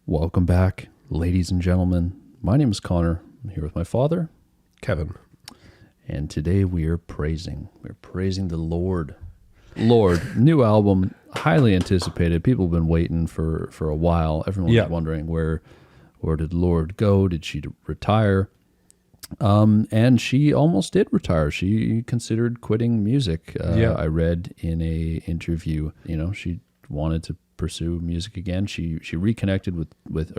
Welcome back, ladies and gentlemen. My name is Connor. I'm here with my father, Kevin. And today we are praising. We're praising the Lorde. Lorde, new album, highly anticipated. People have been waiting for a while. Everyone was wondering where did Lorde go? Did she retire? And she almost did retire. She considered quitting music. I read in a interview, she wanted to pursue music again. She reconnected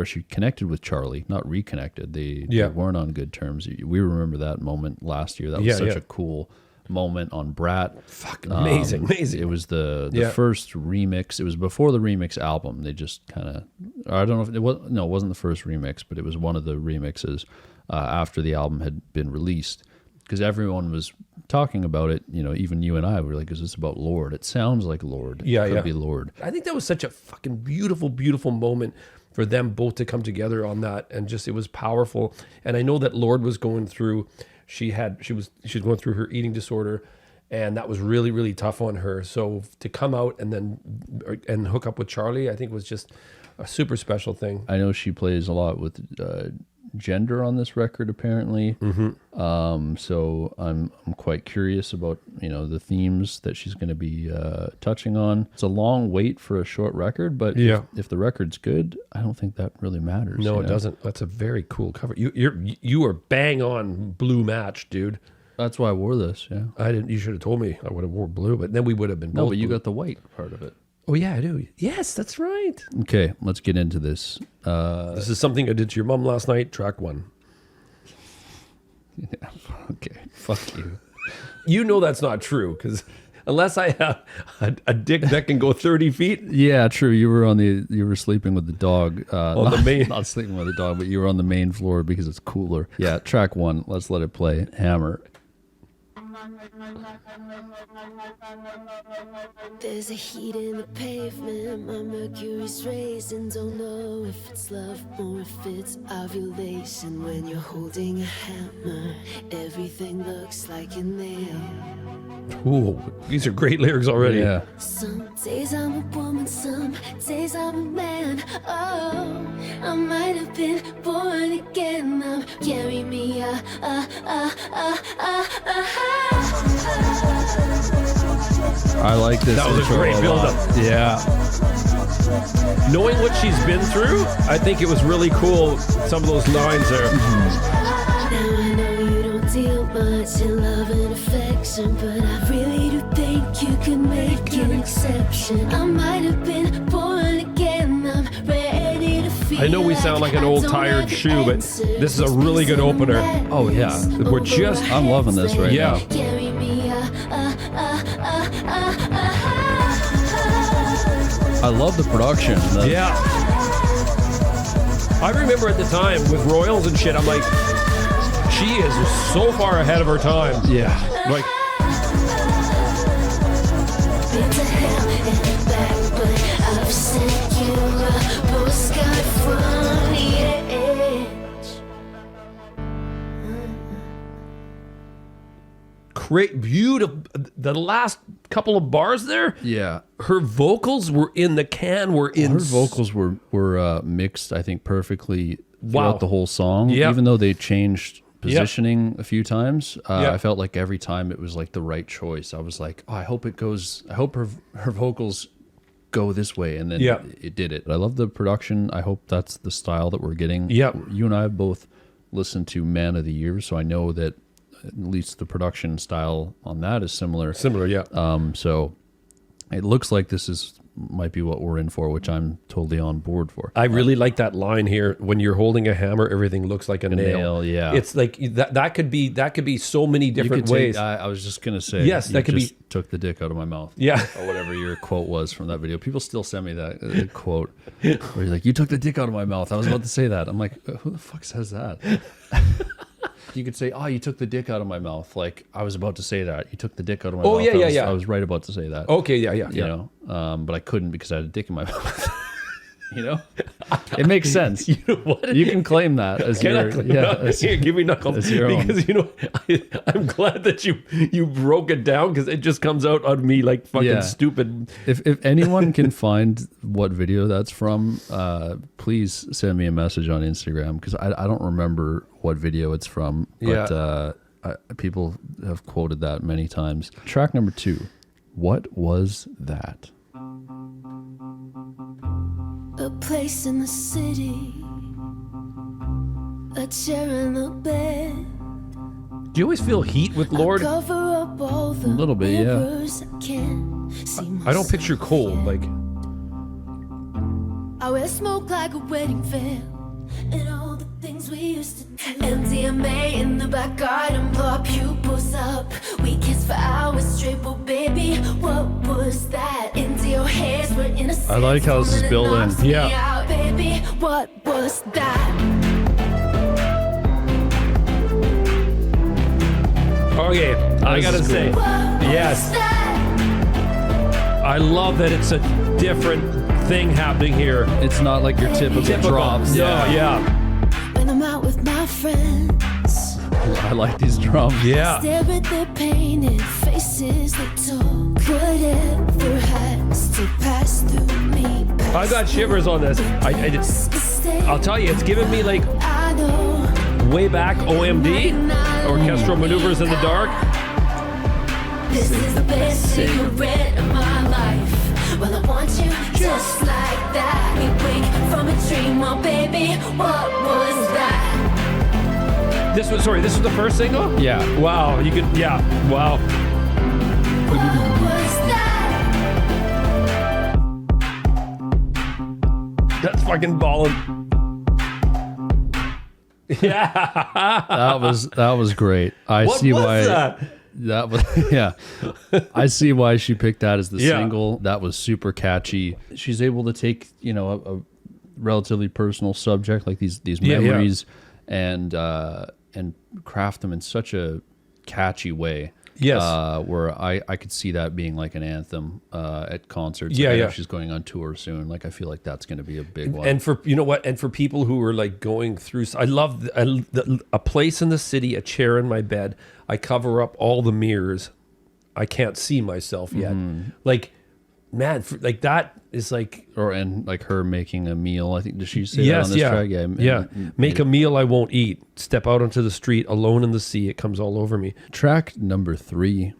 she connected with Charlie, not reconnected. They weren't on good terms. We remember that moment last year. That was such a cool moment on Brat. Fucking amazing. It was the first remix. It was before the remix album. They just kind of, I don't know if it was, no, it wasn't the first remix, but it was one of the remixes after the album had been released. Because everyone was talking about it, even you and I were like, is this about Lorde? It sounds like Lorde. It could be Lorde. I think that was such a fucking beautiful, beautiful moment for them both to come together on that. And just, it was powerful. And I know that Lorde was going through, she was going through her eating disorder, and that was really, really tough on her. So to come out and hook up with Charlie, I think was just a super special thing. I know she plays a lot with gender on this record, apparently. So I'm quite curious about the themes that she's going to be touching on. It's a long wait for a short record, but if the record's good, I don't think that really matters. No, it doesn't. That's a very cool cover. You are bang on blue match, dude. That's why I wore this. Yeah, I didn't. You should have told me. I would have wore blue, but then we would have been. No, but you blue. got the white part of it. Oh yeah, I do. Yes, that's right. Okay, let's get into this. This is something I did to your mom last night. Track 1. Yeah, okay, fuck you. You know that's not true, because unless I have a dick that can go 30 feet. Yeah, true. You were sleeping with the dog. On the main. Not sleeping with the dog, but you were on the main floor because it's cooler. Yeah, track 1. Let's let it play. Hammer. There's a heat in the pavement, my mercury's raising. Don't know if it's love or if it's ovulation. When you're holding a hammer, everything looks like a nail. Ooh, these are great lyrics already. Yeah. Some days I'm a woman, some days I'm a man. Oh, I might have been born again. Now carry me, I like this. That was a great build-up. Yeah. Knowing what she's been through, I think it was really cool. Some of those lines there. Now I know you don't deal much in love and affection, but I really do think you can make an exception. I might have been born again. I'm ready to feel. I know we sound like an old tired shoe, but this is a really good opener. Oh yeah. I'm loving this right now. Carry me, I love the production. Yeah. I remember at the time with Royals and shit, I'm like, she is so far ahead of her time. Yeah. Like, been to hell and back, but I've sent you a postcard from the edge. great, beautiful. The last couple of bars there, Yeah. her vocals were in the can. Her vocals were mixed, I think, perfectly throughout Wow. the whole song. Yep. Even though they changed positioning a few times, Yep. I felt like every time it was like the right choice. I was like, oh, I hope her vocals go this way, and then Yep. it did it. I love the production. I hope that's the style that we're getting. Yep. You and I have both listened to Man of the Year, so I know that at least the production style on that is similar. Similar, yeah. So it looks like this might be what we're in for, which I'm totally on board for. I really like that line here. When you're holding a hammer, everything looks like a nail. Yeah. It's like that could be so many different ways. I was just gonna say, Yes, that could be. Took the dick out of my mouth. Yeah. Or whatever your quote was from that video. People still send me that quote where you're like, "You took the dick out of my mouth." I was about to say that. I'm like, who the fuck says that? You could say, "Oh, you took the dick out of my mouth." Like I was about to say that. You took the dick out of my mouth. Yeah. I was right about to say that. Okay, yeah. You know, but I couldn't because I had a dick in my mouth. You know, it makes sense. You know what? You can claim that as your Here, give me knuckles as your own. because you know I'm glad that you broke it down because it just comes out on me like fucking stupid. If anyone can find what video that's from, please send me a message on Instagram because I don't remember what video it's from, but people have quoted that many times. Track number 2. What was that? A place in the city, a chair in the bed. Do you always feel heat with Lorde? Cover up all the A little bit, yeah. mirrors I can't see I don't picture cold. Like I wear smoke like a wedding veil, and all the things we used to do. MDMA in the back garden, blow our pupils up. We kissed for hours straight, but baby, what was that? Into your hairs were innocent. I like how this is built in. Yeah. Out, baby, what was that? okay, I gotta is say, cool. yes, I love that it's a different thing happening here. It's not like your typical drops. No, yeah. When I'm out with my friends, I like these drums. Yeah. stare at their painted faces that talk. Whatever has to pass through me. I got shivers on this. I'll tell you, it's giving me like I know way back OMD, orchestral maneuvers in the dark. this is the best cigarette of my life. Well, I want you just like that. We wake from a dream, oh baby, what was that? This was the first single? Yeah. Wow, you could, yeah, wow. What was that? That's fucking ballin'. Yeah. That was great. I What see was why that? was yeah. I see why she picked that as the Yeah. single. That was super catchy. She's able to take, you know, a relatively personal subject like these memories and craft them in such a catchy way. Yes. Where I could see that being like an anthem at concerts. Yeah, I know yeah. She's going on tour soon. Like I feel like that's going to be a big one. And for, you know what, and for people who are like going through, I love a place in the city, a chair in my bed. I cover up all the mirrors. I can't see myself yet. Like, man, like that is like, and like her making a meal. I think, did she say yes, that on this yeah, track? yeah. Make a meal I won't eat. Step out onto the street, alone in the sea. It comes all over me. Track number 3,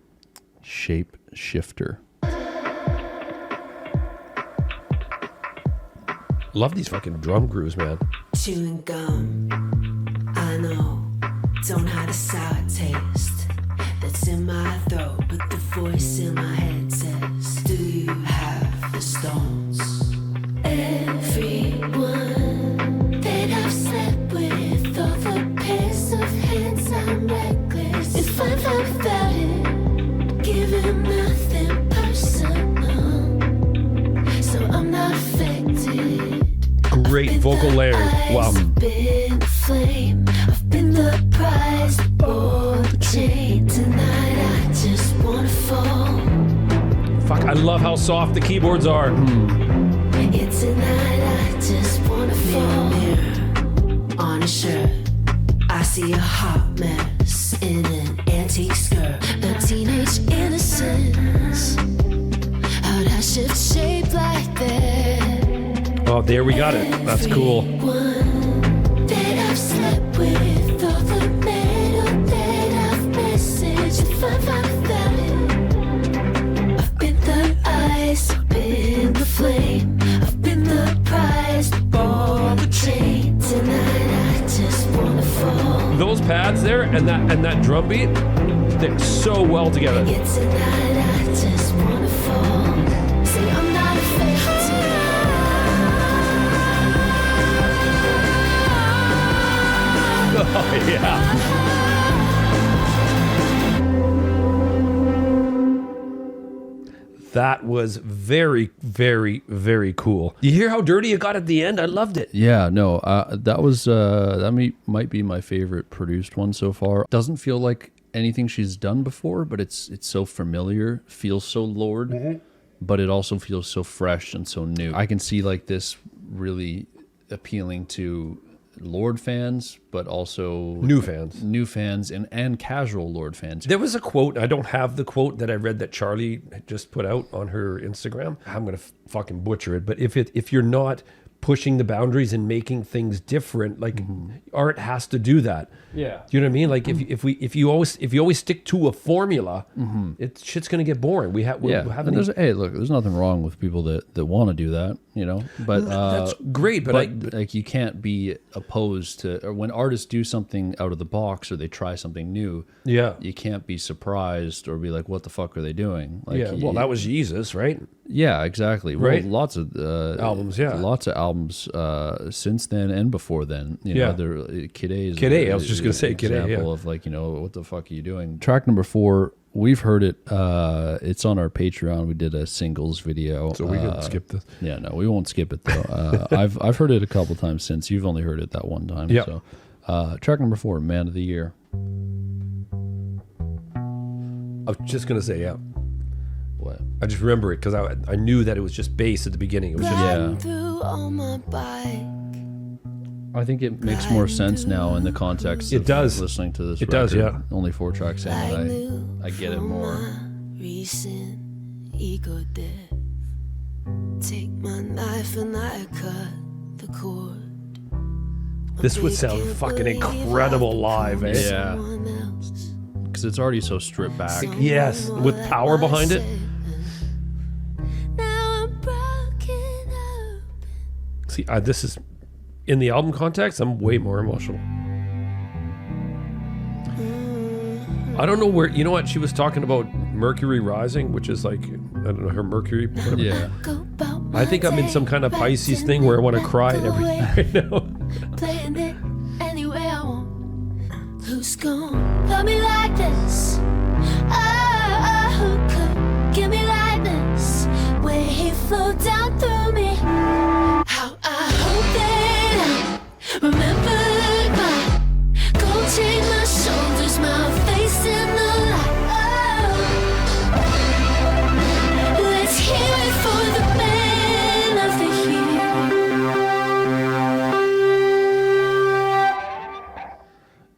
Shapeshifter. Love these fucking drum grooves, man. Chewing gum, I know, don't have a sour taste that's in my throat, but the voice in my head says, do you have the stones? Everyone that I've slept with, all the pairs of hands I'm reckless. If I found without it, giving nothing personal, so I'm not affected. Great vocal layering. Wow. I've been the flame, I've been the prize or the chain. Tonight I just wanna fall. Fuck, I love how soft the keyboards are. Yeah, tonight I just wanna fall. Mirror on a shirt, I see a hot mess in an antique skirt. A teenage innocence, how'd I shift shape like that? Oh, there we got it. That's cool. Everyone that I've slept with, all the metal that I've messaged. If I found without it, I've been the ice, I've been the flame, I've been the prize, ball the chain. Tonight I just wanna fall. Those pads there and that drum beat, they're so well together. Yeah, tonight I just wanna fall. Say I'm not affected. Oh, yeah. That was very, very, very cool. You hear how dirty it got at the end? I loved it. Yeah, no, that was might be my favorite produced one so far. Doesn't feel like anything she's done before, but it's so familiar, feels so Lorde, but it also feels so fresh and so new. I can see like this really appealing to Lorde fans, but also New fans and casual Lorde fans. There was a quote, I don't have the quote that I read that Charlie just put out on her Instagram. I'm going to fucking butcher it, but if you're not pushing the boundaries and making things different, like art has to do that. Yeah. Do you know what I mean? Like if you always stick to a formula, shit's gonna get boring. There's nothing wrong with people that want to do that, you know. But that's great. But like you can't be opposed to, or when artists do something out of the box or they try something new. Yeah. You can't be surprised or be like, what the fuck are they doing? Like, yeah. Well, that was Jesus, right? Yeah, exactly. Right. Well, lots of albums. Yeah. Lots of albums since then and before then. You know, Kid A is Kid A. I was just gonna say Kid A. Example of like, you know, what the fuck are you doing? Track number 4. We've heard it. It's on our Patreon. We did a singles video. So we can skip this. Yeah, no, we won't skip it though. I've heard it a couple times since. You've only heard it that one time. Yeah. So, track number 4, Man of the Year. I was just gonna say, yeah. What? I just remember it because I knew that it was just bass at the beginning. It was just Riding through on my bike. I think it makes more sense now in the context It of does. listening to this It does, record. yeah. Only 4 tracks in, and I get it more. Recent ego death. Take my knife and I cut the cord. This would sound fucking incredible live, eh? Yeah. Because it's already so stripped back. Yes, with power behind it. Now I'm broken up. See, this is in the album context. I'm way more emotional. I don't know where. You know what? She was talking about Mercury rising, which is like, I don't know, her Mercury. Whatever. Yeah. I think I'm in some kind of Pisces thing where I want to cry and everything right now. Playing it any way I want. Who's gonna love me like this? Oh, who could give me like this? Where he flowed down through me. How I hope that I remember my gold chain, my shoulders, my face in the light. Oh, let's hear it for the man of the year.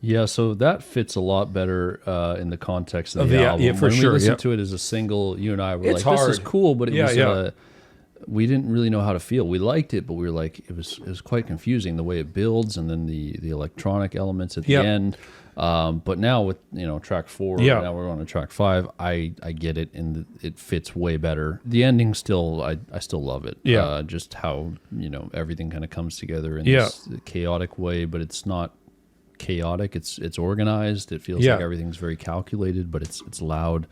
Yeah, so that fits a lot better in the context of the album. Yeah, for when sure. we listened to it as a single, you and I were It's like, hard. this is cool, but it was yeah. we didn't really know how to feel. We liked it, but we were like, it was quite confusing the way it builds, and then the electronic elements at the end. But now with track 4, now we're on to track 5. I get it, and it fits way better. The ending still, I still love it. Yeah, just how everything kind of comes together in this chaotic way, but it's not chaotic. It's organized. It feels like everything's very calculated, but it's loud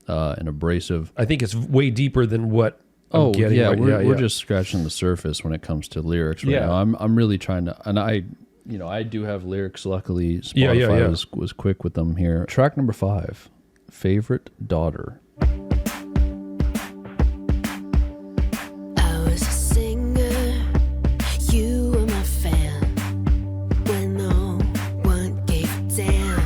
and abrasive. I think it's way deeper than what. We're just scratching the surface when it comes to lyrics right now. I'm really trying to, and I do have lyrics. Luckily, Spotify was quick with them here. Track number 5, Favorite Daughter. I was a singer, you were my fan. When no one gave a damn,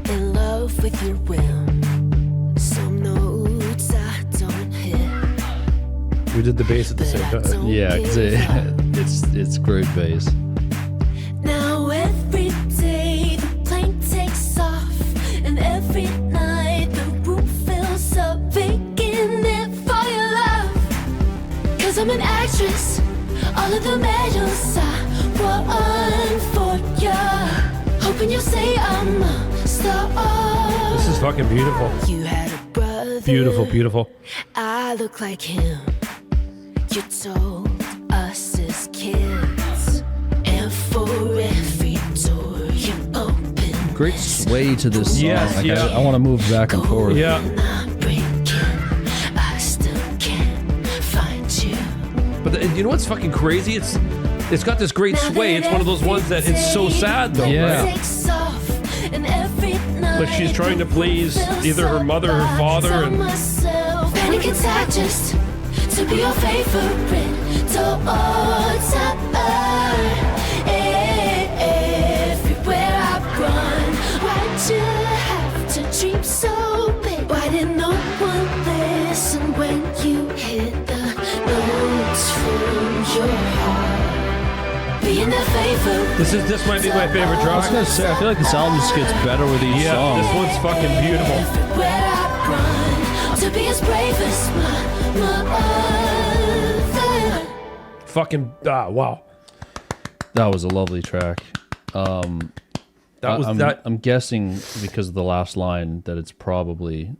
in love with your whim. Some notes I don't hit. We did the bass at the same time. Yeah, because it's great bass. Now every day the plane takes off, and every night the room fills up, begging it for your love. Cause I'm an actress, all of the medals I won for ya. Hoping you'll say I'm a star. This is fucking beautiful. You had a brother. Beautiful. I look like him. You told us as kids, and for every door you open, Great sway to this song. Yes, I want to move back and forth. Yeah. I still can't find you. But you know what's fucking crazy? It's got this great sway. It's one of those ones that it's so sad though. Yeah. Right? Like she's trying to please either her mother or her father, and panic attack just to be your favorite daughter. Everywhere I run, why'd you have to dream so big? Why did no one listen when you hit the notes from your heart? doing their favor. This might be my favorite I track. was gonna say, I feel like this album just gets better with each Yeah, song. this one's fucking beautiful. Everywhere I run, to be as brave as my mother. Fucking wow. That was a lovely track. I'm guessing because of the last line that it's probably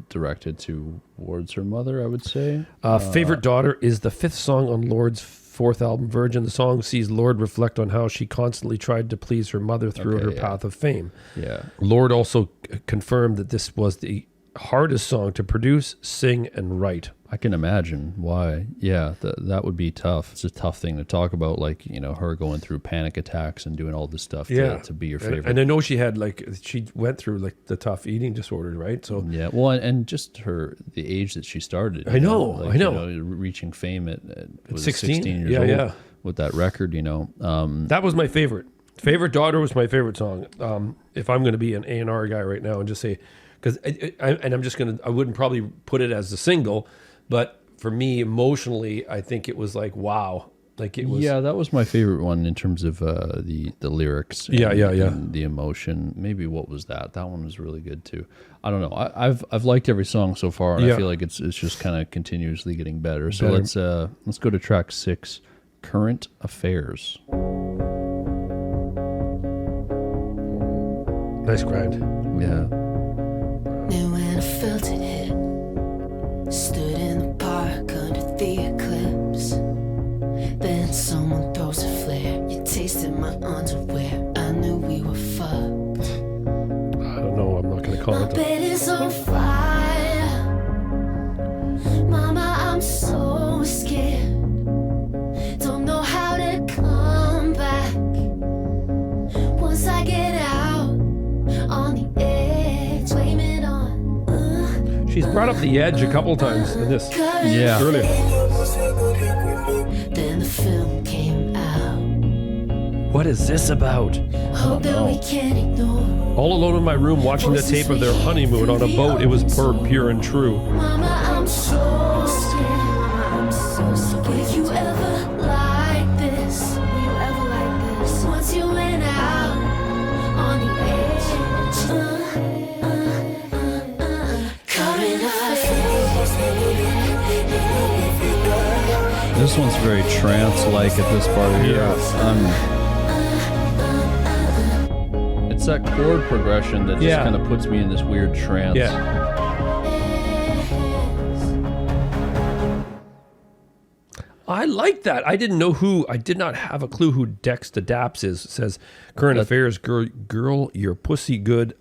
directed towards her mother, I would say. Favorite Daughter is the 5th song on Lorde's 4th album, Virgin. The song sees Lorde reflect on how she constantly tried to please her mother through her path of fame. Yeah. Lorde also confirmed that this was the hardest song to produce, sing, and write. I can imagine why. Yeah, that would be tough. It's a tough thing to talk about, like, you know, her going through panic attacks and doing all this stuff to be your favorite. And I know she went through like the tough eating disorders, right? So yeah, well, and just the age that she started. I know. You know, reaching fame at 16 years old. Yeah. With that record, you know. That was my favorite. Favorite Daughter was my favorite song. If I'm going to be an A&R guy right now and just say, because I wouldn't probably put it as a single, but for me emotionally, I think it was like, wow. Like it was. Yeah, that was my favorite one in terms of the lyrics. And the emotion. Maybe what was that? That one was really good too. I don't know. I've liked every song so far, and I feel like it's just kind of continuously getting better. So let's go to track 6, Current Affairs. Nice grind. Yeah. Knew when I felt it hit. Stood in the park under the eclipse. Then someone throws a flare. You tasted my underwear. I knew we were fucked. I don't know. I'm not going to call My it. bed is on fire. Mama, I'm so scared. Don't know how to come back. Once I get out on the edge, blame it on. She's brought up the edge a couple times in this. Yeah. Earlier. Then the film came out. What is this about? Hope that we can ignore. All alone in my room watching the tape of their honeymoon on a boat. It was pure and true. Mama, I'm so scared. I'm so scared. Will you ever like this? Will you ever like this? Once you went out on the edge. Current affairs. This one's very trance-like at this part here. It's that chord progression that just kind of puts me in this weird trance. Yeah. I like that. I did not have a clue who Dex the Daps is. It says, Current Affairs, girl, your pussy good.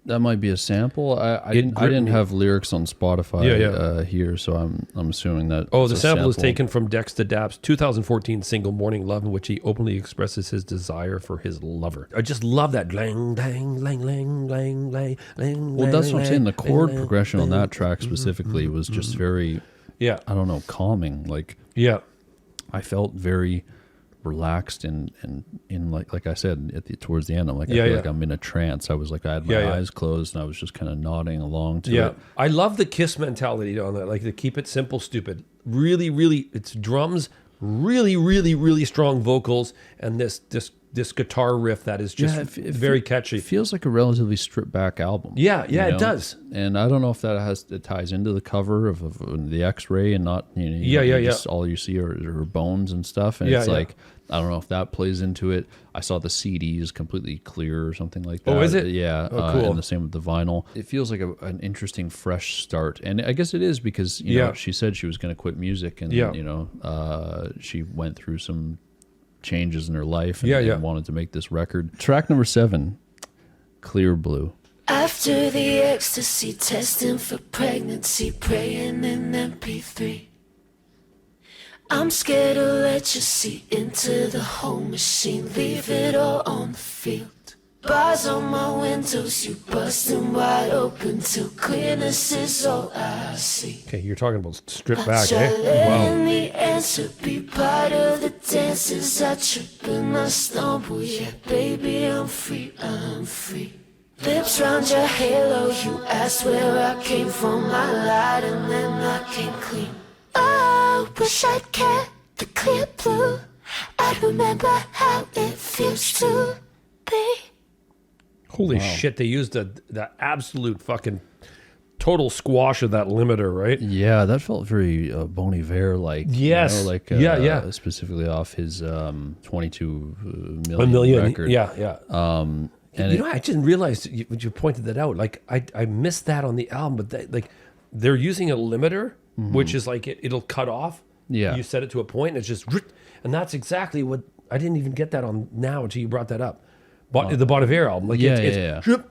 That might be a sample. I didn't have lyrics on Spotify here, so I'm assuming that. Oh, the sample is taken from Dex the Daps' 2014 single "Morning Love," in which he openly expresses his desire for his lover. I just love that. Lang, lang, lang, lang, lang, lang, lang. Well, that's what I'm saying. The chord progression on that track specifically was just very, I don't know, calming. Like, I felt very relaxed and like I said towards the end, I'm like, I feel like I'm in a trance. I was like, I had my eyes closed and I was just kind of nodding along to it. I love the Kiss mentality on that, like the keep it simple, stupid. Really, really, it's drums, really, really, really strong vocals, and this guitar riff that is just very catchy. It feels like a relatively stripped back album. It does. And I don't know if it ties into the cover of the X-ray and not, just all you see are bones and stuff. And it's like, I don't know if that plays into it. I saw the CD is completely clear or something like that. Oh, is it? Yeah. Oh, cool. And the same with the vinyl. It feels like an interesting, fresh start. And I guess it is because, you know, she said she was going to quit music and, she went through some changes in her life and wanted to make this record. Track number 7, Clearblue. After the ecstasy, testing for pregnancy, praying in MP3. I'm scared to let you see into the whole machine, leave it all on the field. Bars on my windows, you busting wide open till clearness is all I see. Okay, you're talking about strip back, Wow. Wow. The answer be part of the dances. I trip and I stumble, yeah, baby, I'm free, I'm free. Lips round your halo, you asked where I came from. I lied and then I came clean. Oh, wish I'd kept the clear blue I remember how it feels to be. Holy shit, they used the absolute fucking total squash of that limiter, right? Yeah, that felt very Bon Iver like. Yes. Yeah. Specifically off his 22 million record. Yeah. And you know, I didn't realize when you pointed that out. Like, I missed that on the album, but they're using a limiter, which is like it'll cut off. Yeah. You set it to a point, and it's just, and that's exactly what I didn't even get that on now until you brought that up. The Bon Iver album, like it's zhip,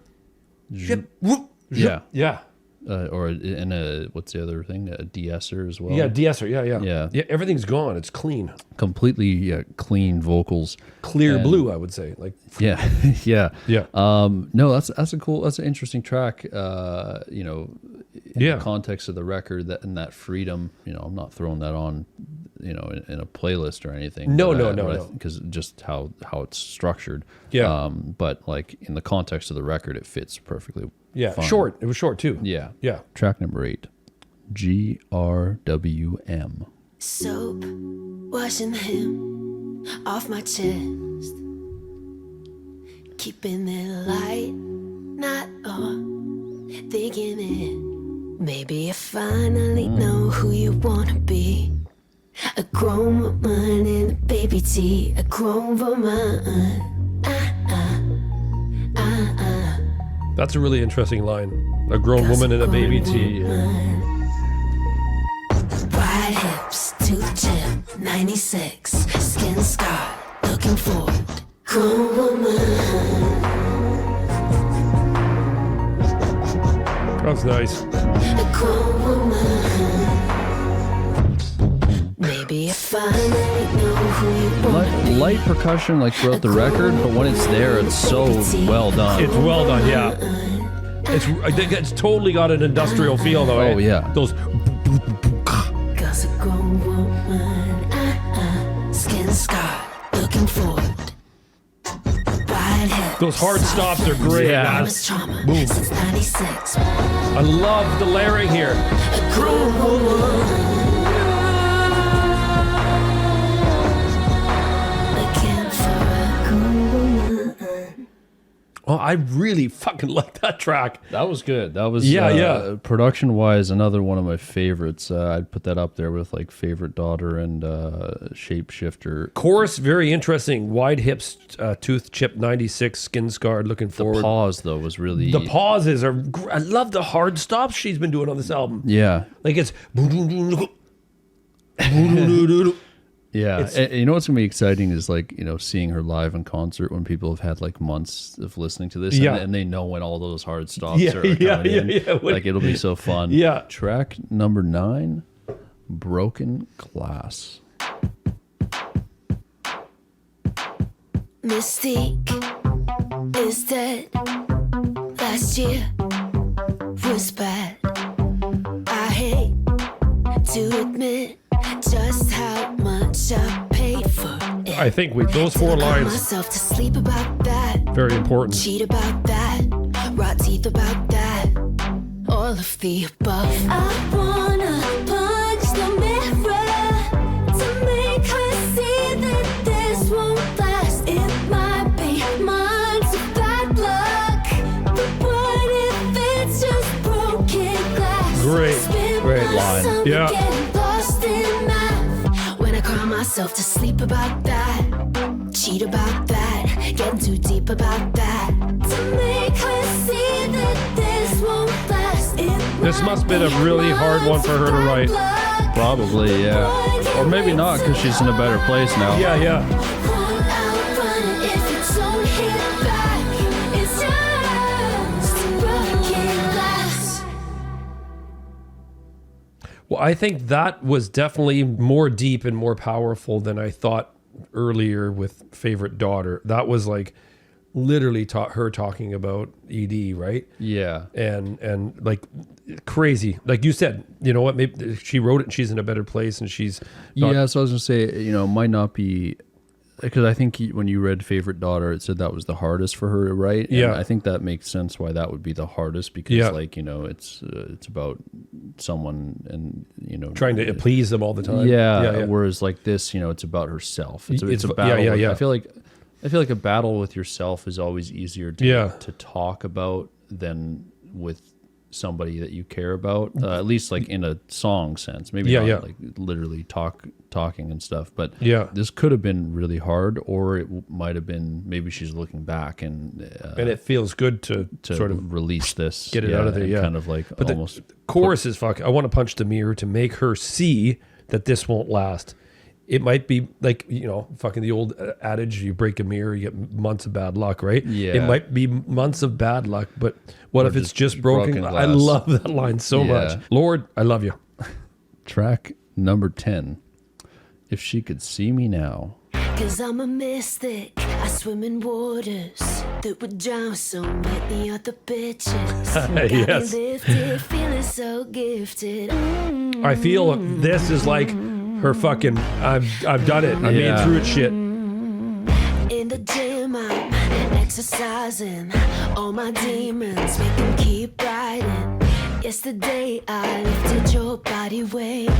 whoop, zhip. Yeah. Or in a, what's the other thing? A de-esser as well. Yeah, de-esser. Yeah. Yeah, everything's gone. It's clean. Completely clean vocals. Clearblue, I would say. Like, yeah, yeah. Yeah. No, that's an interesting track. You know, in the context of the record and that freedom. You know, I'm not throwing that on, you know, in a playlist or anything. No. Because just how it's structured. Yeah. But like in the context of the record, it fits perfectly. Yeah, fine. short. It was short too. Yeah. Yeah. Track number 8, GRWM. Soap, washing him off my chest, keeping it light, not on, thinking it. Maybe you finally know who you wanna be. A grown woman in a baby tea, a grown woman. That's a really interesting line. A grown woman in a baby tea. Wide hips, tooth chip, 96, skin scar, looking forward. Grown woman. That's nice. A grown woman. Maybe you finally know who you want. Light percussion like throughout the record, but when it's there, it's so well done. It's well done, yeah. It's totally got an industrial feel, though. Oh, yeah. Those. Cause a grown woman, skin scar, looking forward. Wide hips. Those hard stops are great. Yeah. Trauma Boom. since 96. I love the layering here. A grown woman. Looking for a grown woman. Oh, I really fucking like that track. That was good. That was yeah. Production wise, another one of my favorites. I'd put that up there with like Favorite Daughter and Shapeshifter. Chorus, very interesting. Wide hips, tooth chip, 96, skin scarred, looking forward. The pause though was really The pauses are. I love the hard stops she's been doing on this album. yeah. Like it's. Yeah, and you know what's gonna be exciting is like, you know, seeing her live in concert when people have had like months of listening to this, and they know when all those hard stops are coming in. Like it'll be so fun. Yeah. Track number 9, Broken Glass. Mystique is dead. Last year was bad. I hate to admit just how much I paid for it. I think with those 4 lines, myself to sleep about that. very important. Cheat about that. Rot teeth about that. All of the above. I wanna punch the mirror to make her see that this won't last. It might be months of bad luck, but what if it's just broken glass? Great line. Yeah. Myself to sleep about that, cheat about that, get too deep about that, to make her see that this won't last. This must have been a really hard one for her to write. Probably, yeah. Or maybe not, because she's in a better place now. Yeah. Well, I think that was definitely more deep and more powerful than I thought earlier with Favorite Daughter. That was like literally her talking about ED, right? Yeah. And like crazy. Like you said, you know what? Maybe she wrote it and she's in a better place and she's not. Yeah, so I was going to say, you know, it might not be because I think when you read Favorite Daughter, it said that was the hardest for her to write. And I think that makes sense why that would be the hardest, because like, you know, it's about someone and, you know, trying to please them all the time. Whereas like this, you know, it's about herself. It's a battle. I feel like a battle with yourself is always easier to talk about than with somebody that you care about, at least like in a song sense, maybe not like literally talking and stuff, but this could have been really hard, or it might have been, maybe she's looking back and it feels good to sort of release this, get it out of there, kind of like, but almost the chorus is fuck. I want to punch the mirror to make her see that this won't last. It might be like, you know, fucking the old adage, you break a mirror, you get months of bad luck, right? Yeah. It might be months of bad luck, but what if it's just broken? I love that line so much. Lord, I love you. Track number 10, If She Could See Me Now. 'Cause I'm a mystic, I swim in waters that would drown so many other bitches. Yes. Lifted, feeling so gifted. I feel this is like her fucking, I've done it. I made through it shit. In the gym, I'm exercising. All my demons make them keep riding. Yesterday, I lifted your body weight.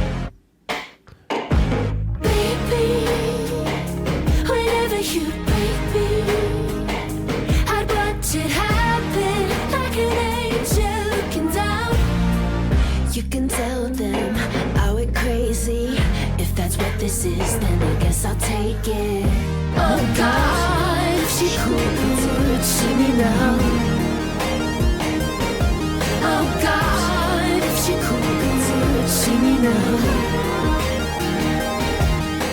Baby, whenever you break me, I'd watch it happen like an angel looking down. You can tell them I went crazy. If that's what this is, then I guess I'll take it. Oh God, if she could see me now. Oh God, if she could see me now.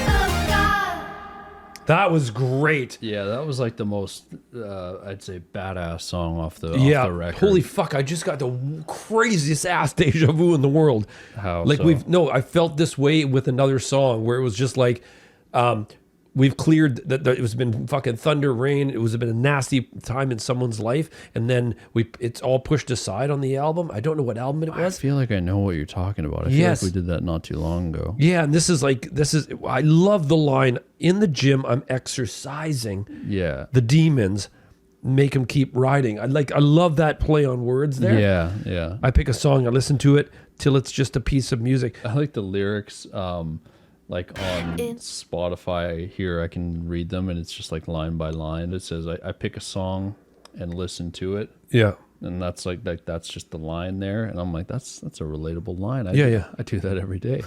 Oh God. That was great. Yeah, that was like the most, I'd say, badass song off the record. Holy fuck, I just got the craziest ass deja vu in the world. How like so? I felt this way with another song where it was just like, we've cleared that it was been fucking thunder, rain. It was been a nasty time in someone's life, and then it's all pushed aside on the album. I don't know what album it was. I feel like I know what you're talking about. I feel like we did that not too long ago. Yeah, and this is. I love the line, in the gym I'm exercising. Yeah, the demons make them keep riding. I love that play on words there. Yeah. I pick a song, I listen to it till it's just a piece of music. I like the lyrics. Like on Spotify here, I can read them, and it's just like line by line. It says, I pick a song and listen to it. Yeah. And that's like that's just the line there. And I'm like, that's a relatable line. I do that every day.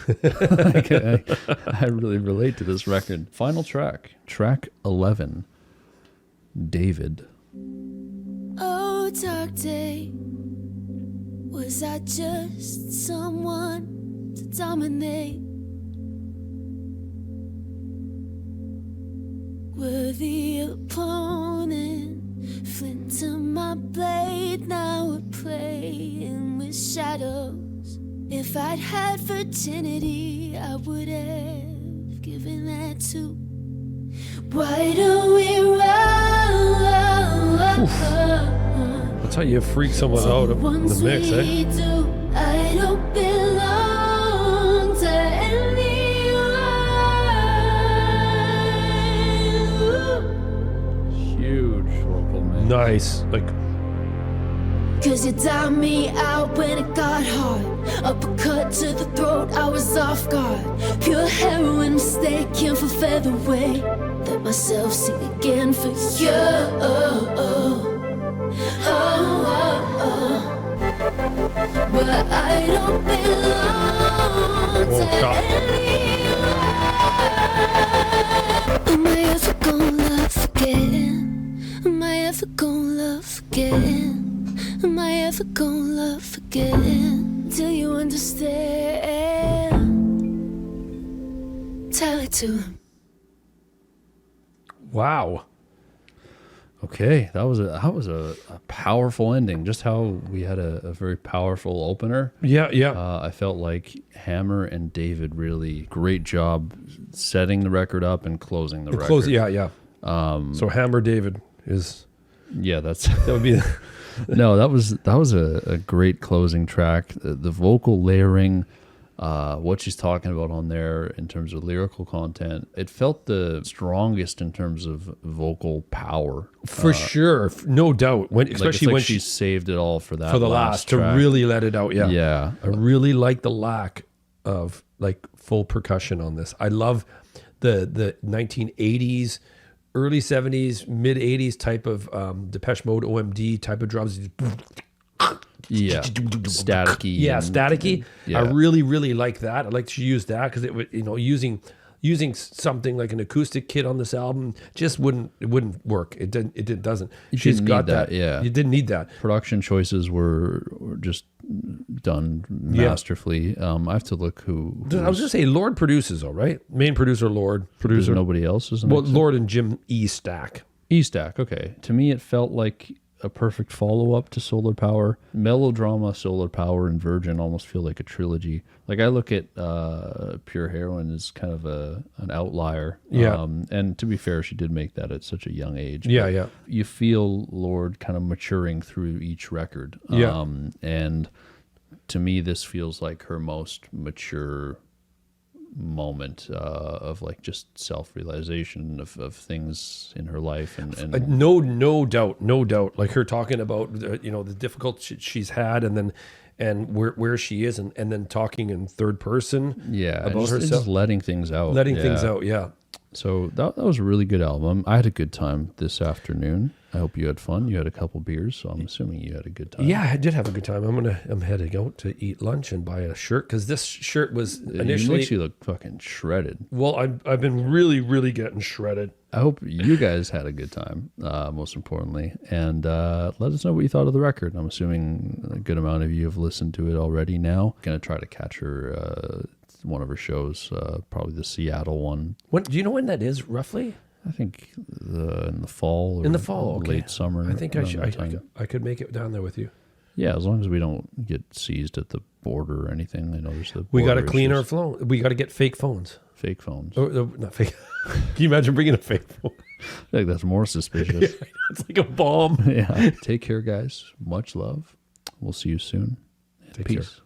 I really relate to this record. Final track 11, David. Oh, dark day, was I just someone to dominate? Worthy opponent, flint to my blade, now we're playing with shadows. If I'd had virginity, I would have given that to. Why don't we run? That's how you freak someone out in the mix, eh? I don't belong to anyone. Huge vocal mix. Nice. Like, 'cause you dialed me out when it got hard. Uppercut to the throat, I was off guard. Pure heroin mistaken for featherweight. Let myself sing again for you. But I don't belong to anyone. Am I ever gonna love again? Am I ever gonna love again? Am I ever gonna love again? Till you understand. Tell it to him. wow. Okay, that was a powerful ending. Just how we had a very powerful opener. Yeah. I felt like Hammer and David really great job setting the record up and closing the record. Yeah. So Hammer David is. Yeah, that would be. No, that was a great closing track. The vocal layering, what she's talking about on there in terms of lyrical content. It felt the strongest in terms of vocal power. For sure. No doubt. Especially when she saved it all for that for the last to track. really let it out. Yeah. Yeah. I really like the lack of like full percussion on this. I love the 1980s, early 70s, mid 80s type of Depeche Mode OMD type of drums. Yeah, staticky. Yeah, staticky. Yeah. I really, really like that. I like to use that because it would, using something like an acoustic kit on this album just wouldn't work. It doesn't. She's got that. Yeah, you didn't need that. Production choices were just done masterfully. I have to look who I was gonna say Lorde produces, all right. Main producer Lorde. Producer nobody else, isn't well, it? Lorde and Jim Stack. E-Stack. Okay, to me it felt like a perfect follow-up to Solar Power. Melodrama, Solar Power, and Virgin almost feel like a trilogy. Like I look at Pure Heroine as kind of an outlier. Yeah. And to be fair, she did make that at such a young age. Yeah, but yeah. You feel Lorde kind of maturing through each record. Yeah. And to me, this feels like her most mature moment of like just self-realization of things in her life and no doubt like her talking about the difficulty she's had and where she is and then talking in third person about herself, just letting things out So that was a really good album. I had a good time this afternoon. I hope you had fun. You had a couple beers, so I'm assuming you had a good time. Yeah, I did have a good time. I'm heading out to eat lunch and buy a shirt because this shirt was initially It makes you look fucking shredded. Well, I've been really, really getting shredded. I hope you guys had a good time, most importantly. And let us know what you thought of the record. I'm assuming a good amount of you have listened to it already now. Going to try to catch her one of her shows, probably the Seattle one. Do you know when that is, roughly? I think in the fall. Or in the fall, okay. Late summer. I think I could make it down there with you. Yeah, as long as we don't get seized at the border or anything. I know there's the. We got to clean our phone. We got to get fake phones. Fake phones. Not fake. Can you imagine bringing a fake phone? I think that's more suspicious. It's like a bomb. Yeah. Take care, guys. Much love. We'll see you soon. Take Peace. care.